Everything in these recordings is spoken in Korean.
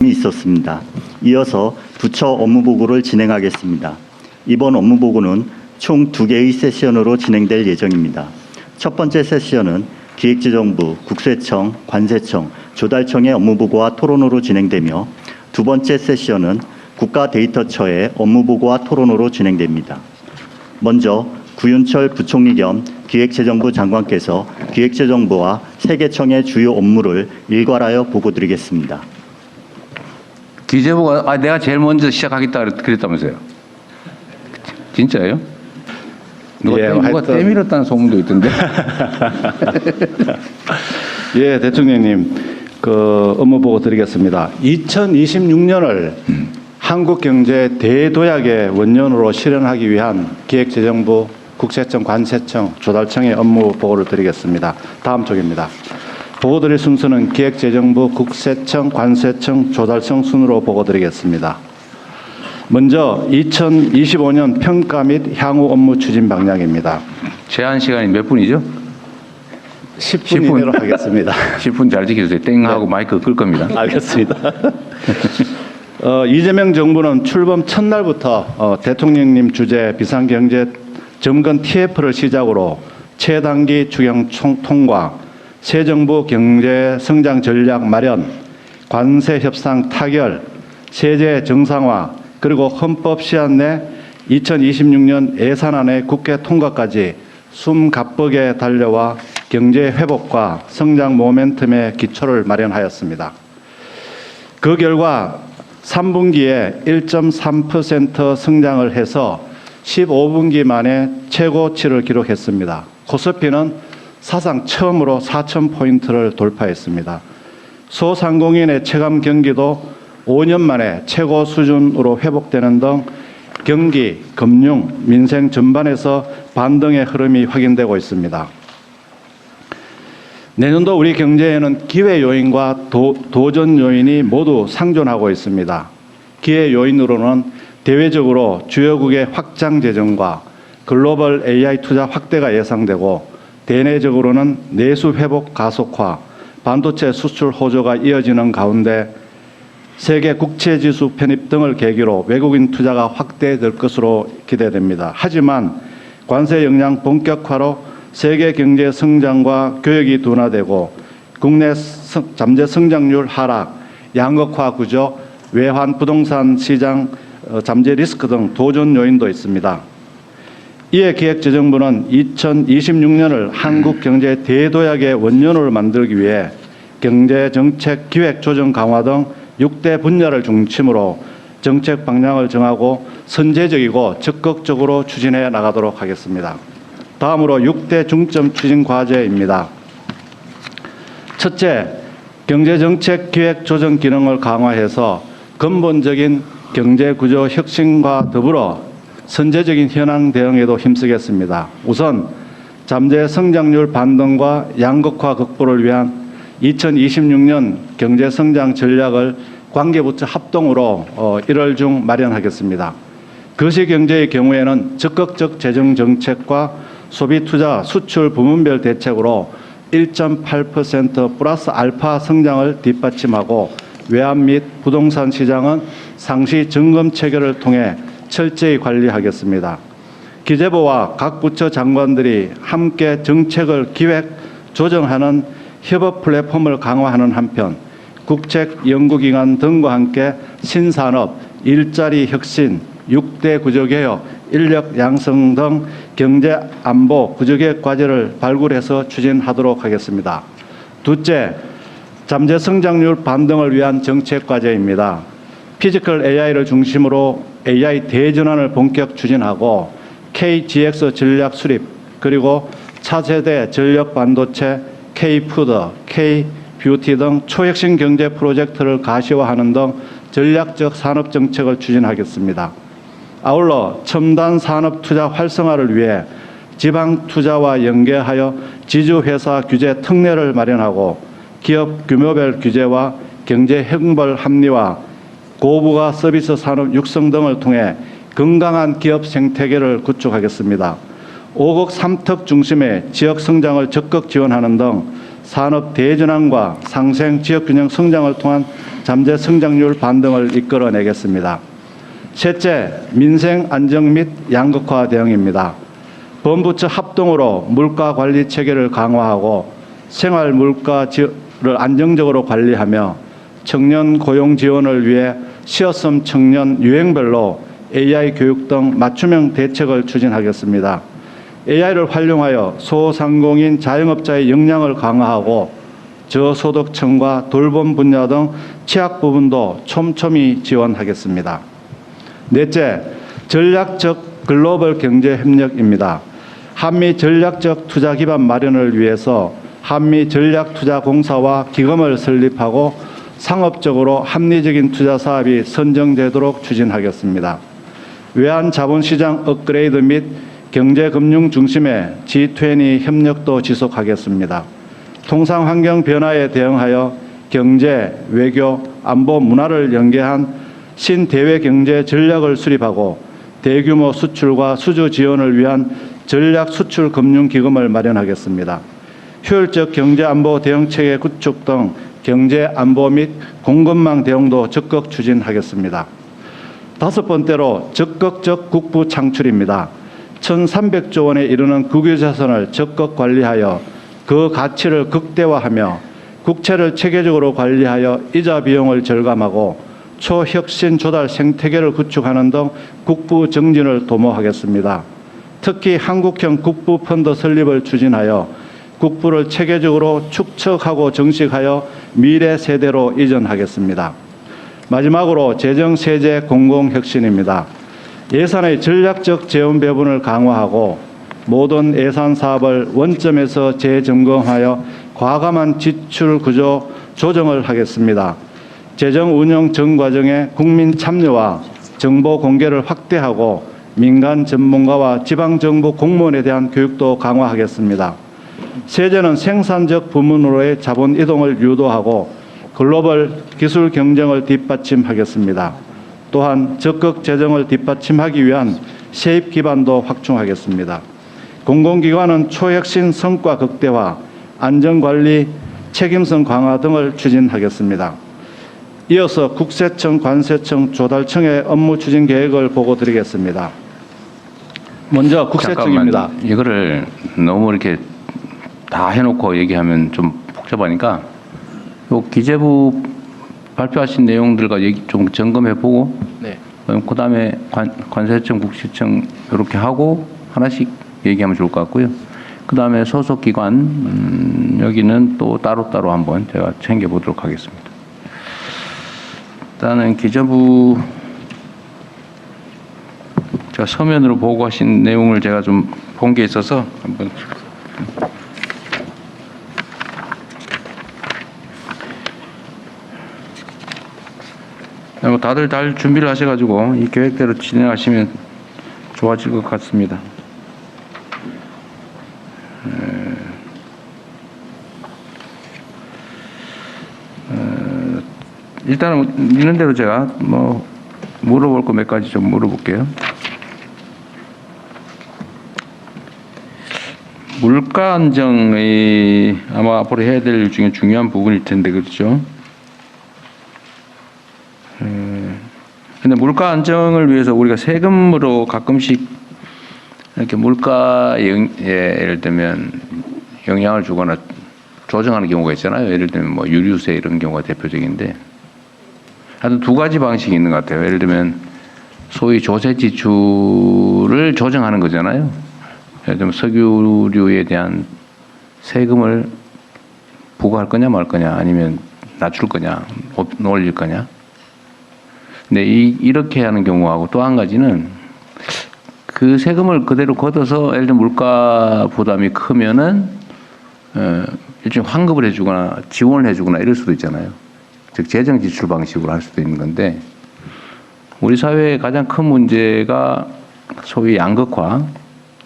있었습니다. 이어서 부처 업무보고를 진행하겠습니다. 이번 업무보고는 총 2개의 세션으로 진행될 예정입니다. 첫 번째 세션은 기획재정부, 국세청, 관세청, 조달청의 업무보고와 토론으로 진행되며 두 번째 세션은 국가데이터처의 업무보고와 토론으로 진행됩니다. 먼저 구윤철 부총리 겸 기획재정부 장관께서 기획재정부와 세계청의 주요 업무를 일괄하여 보고드리겠습니다. 기재부가 내가 제일 먼저 시작하겠다 그랬다면서요? 진짜예요? 누가 때밀었다는 소문도 있던데. 예, 대통령님, 업무 보고 드리겠습니다. 2026년을 한국경제 대도약의 원년으로 실현하기 위한 기획재정부, 국세청, 관세청, 조달청의 업무 보고를 드리겠습니다. 다음 쪽입니다. 보고 드릴 순서는 기획재정부, 국세청, 관세청, 조달청 순으로 보고 드리겠습니다. 먼저 2025년 평가 및 향후 업무 추진 방향입니다. 제한 시간이 몇 분이죠? 10분 이내로 하겠습니다. 10분 잘 지켜주세요. 땡하고 네. 마이크 끌 겁니다. 알겠습니다. 이재명 정부는 출범 첫날부터 대통령님 주재 비상경제 점검 TF를 시작으로 최단기 추경 통과, 새 정부 경제 성장 전략 마련, 관세 협상 타결, 세제 정상화, 그리고 헌법 시한 내 2026년 예산안의 국회 통과까지 숨가쁘게 달려와 경제 회복과 성장 모멘텀의 기초를 마련하였습니다. 그 결과 3분기에 1.3% 성장을 해서 15분기 만에 최고치를 기록했습니다. 코스피는 사상 처음으로 4,000포인트를 돌파했습니다. 소상공인의 체감 경기도 5년 만에 최고 수준으로 회복되는 등 경기, 금융, 민생 전반에서 반등의 흐름이 확인되고 있습니다. 내년도 우리 경제에는 기회 요인과 도전 요인이 모두 상존하고 있습니다. 기회 요인으로는 대외적으로 주요국의 확장 재정과 글로벌 AI 투자 확대가 예상되고, 대내적으로는 내수 회복 가속화, 반도체 수출 호조가 이어지는 가운데 세계 국채지수 편입 등을 계기로 외국인 투자가 확대될 것으로 기대됩니다. 하지만 관세 역량 본격화로 세계 경제 성장과 교역이 둔화되고 국내 잠재 성장률 하락, 양극화 구조, 외환 부동산 시장 잠재 리스크 등 도전 요인도 있습니다. 이에 기획재정부는 2026년을 한국 경제 대도약의 원년으로 만들기 위해 경제정책 기획 조정 강화 등 6대 분야를 중심으로 정책 방향을 정하고 선제적이고 적극적으로 추진해 나가도록 하겠습니다. 다음으로 6대 중점 추진 과제입니다. 첫째, 경제정책 기획 조정 기능을 강화해서 근본적인 경제구조 혁신과 더불어 선제적인 현황 대응에도 힘쓰겠습니다. 우선 잠재 성장률 반등과 양극화 극복을 위한 2026년 경제성장 전략을 관계부처 합동으로 1월 중 마련하겠습니다. 거시경제의 경우에는 적극적 재정정책과 소비투자, 수출 부문별 대책으로 1.8% 플러스 알파 성장을 뒷받침하고, 외환 및 부동산 시장은 상시 점검 체계를 통해 철저히 관리하겠습니다. 기재부와 각 부처 장관들이 함께 정책을 기획, 조정하는 협업 플랫폼을 강화하는 한편, 국책 연구기관 등과 함께 신산업, 일자리 혁신, 6대 구조개혁, 인력 양성 등 경제 안보 구조개혁 과제를 발굴해서 추진하도록 하겠습니다. 둘째, 잠재 성장률 반등을 위한 정책 과제입니다. 피지컬 AI를 중심으로 AI 대전환을 본격 추진하고, KGX 전략 수립, 그리고 차세대 전력 반도체, K푸드, K뷰티 등 초혁신 경제 프로젝트를 가시화하는 등 전략적 산업 정책을 추진하겠습니다. 아울러 첨단 산업 투자 활성화를 위해 지방 투자와 연계하여 지주회사 규제 특례를 마련하고, 기업 규모별 규제와 경제 형벌 합리화, 고부가 서비스 산업 육성 등을 통해 건강한 기업 생태계를 구축하겠습니다. 5국 3특 중심의 지역 성장을 적극 지원하는 등 산업 대전환과 상생 지역 균형 성장을 통한 잠재 성장률 반등을 이끌어내겠습니다. 셋째, 민생 안정 및 양극화 대응입니다. 범부처 합동으로 물가 관리 체계를 강화하고 생활 물가를 안정적으로 관리하며 청년 고용 지원을 위해 시어섬 청년 유형별로 AI 교육 등 맞춤형 대책을 추진하겠습니다. AI를 활용하여 소상공인 자영업자의 역량을 강화하고 저소득층과 돌봄 분야 등 취약 부분도 촘촘히 지원하겠습니다. 넷째, 전략적 글로벌 경제 협력입니다. 한미 전략적 투자 기반 마련을 위해서 한미 전략투자공사와 기금을 설립하고 상업적으로 합리적인 투자 사업이 선정되도록 추진하겠습니다. 외환 자본시장 업그레이드 및 경제금융 중심의 G20 협력도 지속하겠습니다. 통상환경 변화에 대응하여 경제, 외교, 안보, 문화를 연계한 신대외 경제 전략을 수립하고 대규모 수출과 수주 지원을 위한 전략 수출 금융 기금을 마련하겠습니다. 효율적 경제 안보 대응체계 구축 등 경제 안보 및 공급망 대응도 적극 추진하겠습니다. 다섯 번째로 적극적 국부 창출입니다. 1,300조 원에 이르는 국유자산을 적극 관리하여 그 가치를 극대화하며 국채를 체계적으로 관리하여 이자 비용을 절감하고 초혁신 조달 생태계를 구축하는 등 국부 정진을 도모하겠습니다. 특히 한국형 국부 펀드 설립을 추진하여 국부를 체계적으로 축적하고 정식하여 미래 세대로 이전하겠습니다. 마지막으로 재정 세제 공공혁신입니다. 예산의 전략적 재원 배분을 강화하고 모든 예산 사업을 원점에서 재점검하여 과감한 지출 구조 조정을 하겠습니다. 재정 운영 전 과정에 국민 참여와 정보 공개를 확대하고 민간 전문가와 지방정부 공무원에 대한 교육도 강화하겠습니다. 세제는 생산적 부문으로의 자본 이동을 유도하고 글로벌 기술 경쟁을 뒷받침하겠습니다. 또한 적극 재정을 뒷받침하기 위한 세입 기반도 확충하겠습니다. 공공기관은 초혁신 성과 극대화, 안전관리, 책임성 강화 등을 추진하겠습니다. 이어서 국세청, 관세청, 조달청의 업무 추진 계획을 보고 드리겠습니다. 먼저 국세청입니다. 잠깐만, 이거를 너무 이렇게 다 해놓고 얘기하면 좀 복잡하니까 요 기재부 발표하신 내용들과 얘기 좀 점검해보고 네. 그다음에 관세청, 국세청 이렇게 하고 하나씩 얘기하면 좋을 것 같고요. 그다음에 소속 기관 여기는 또 따로따로 한번 제가 챙겨보도록 하겠습니다. 일단은 기재부 제가 서면으로 보고하신 내용을 제가 좀 본 게 있어서 한번 다들 잘 준비를 하셔가지고 이 계획대로 진행하시면 좋아질 것 같습니다. 일단은 있는 대로 제가 뭐 물어볼 거 몇 가지 좀 물어볼게요. 물가 안정이 아마 앞으로 해야 될 일 중에 중요한 부분일 텐데 그렇죠? 근데 물가 안정을 위해서 우리가 세금으로 가끔씩 이렇게 물가에 예를 들면 영향을 주거나 조정하는 경우가 있잖아요. 예를 들면 뭐 유류세 이런 경우가 대표적인데 하여튼 두 가지 방식이 있는 것 같아요. 예를 들면 소위 조세 지출을 조정하는 거잖아요. 예를 들면 석유류에 대한 세금을 부과할 거냐 말 거냐 아니면 낮출 거냐 올릴 거냐. 근데 이렇게 하는 경우하고 또 한 가지는 그 세금을 그대로 걷어서 예를 들면 물가 부담이 크면은 일종의 환급을 해주거나 지원을 해주거나 이럴 수도 있잖아요. 즉 재정 지출 방식으로 할 수도 있는 건데 우리 사회의 가장 큰 문제가 소위 양극화.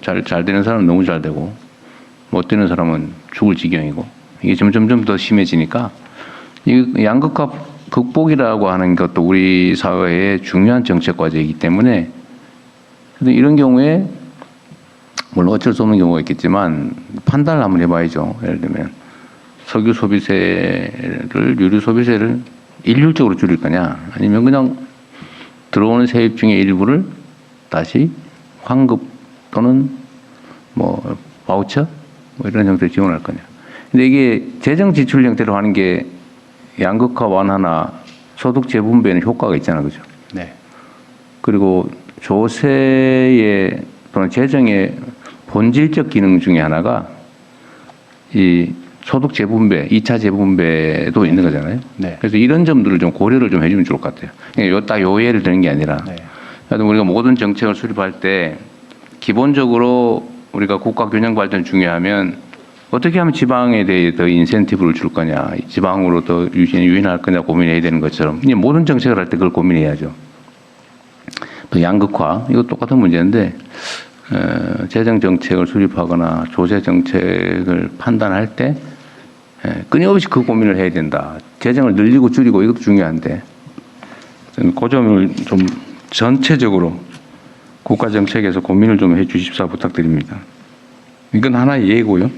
잘 되는 사람은 너무 잘 되고 못 되는 사람은 죽을 지경이고 이게 점점 더 심해지니까 이 양극화 극복이라고 하는 것도 우리 사회의 중요한 정책 과제이기 때문에 이런 경우에 물론 어쩔 수 없는 경우가 있겠지만 판단을 한번 해봐야죠. 예를 들면 석유 소비세를 유류 소비세를 일률적으로 줄일 거냐, 아니면 그냥 들어오는 세입 중에 일부를 다시 환급 또는 뭐 바우처 뭐 이런 형태로 지원할 거냐. 근데 이게 재정 지출 형태로 하는 게 양극화 완화나 소득 재분배에는 효과가 있잖아, 그죠? 네. 그리고 조세의 또는 재정의 본질적 기능 중에 하나가 이 소득 재분배, 2차 재분배도 있는 거잖아요. 네. 그래서 이런 점들을 좀 고려를 좀 해주면 좋을 것 같아요. 요 예를 드는 게 아니라. 네. 하여튼 우리가 모든 정책을 수립할 때 기본적으로 우리가 국가 균형 발전 중요하면 어떻게 하면 지방에 대해 더 인센티브를 줄 거냐, 지방으로 더 유인할 거냐 고민해야 되는 것처럼 이제 모든 정책을 할 때 그걸 고민해야죠. 또 양극화, 이거 똑같은 문제인데 재정 정책을 수립하거나 조세 정책을 판단할 때 끊임없이 그 고민을 해야 된다. 재정을 늘리고 줄이고 이것도 중요한데 그 점을 좀 전체적으로 국가 정책에서 고민을 좀 해 주십사 부탁드립니다. 이건 하나의 예고요.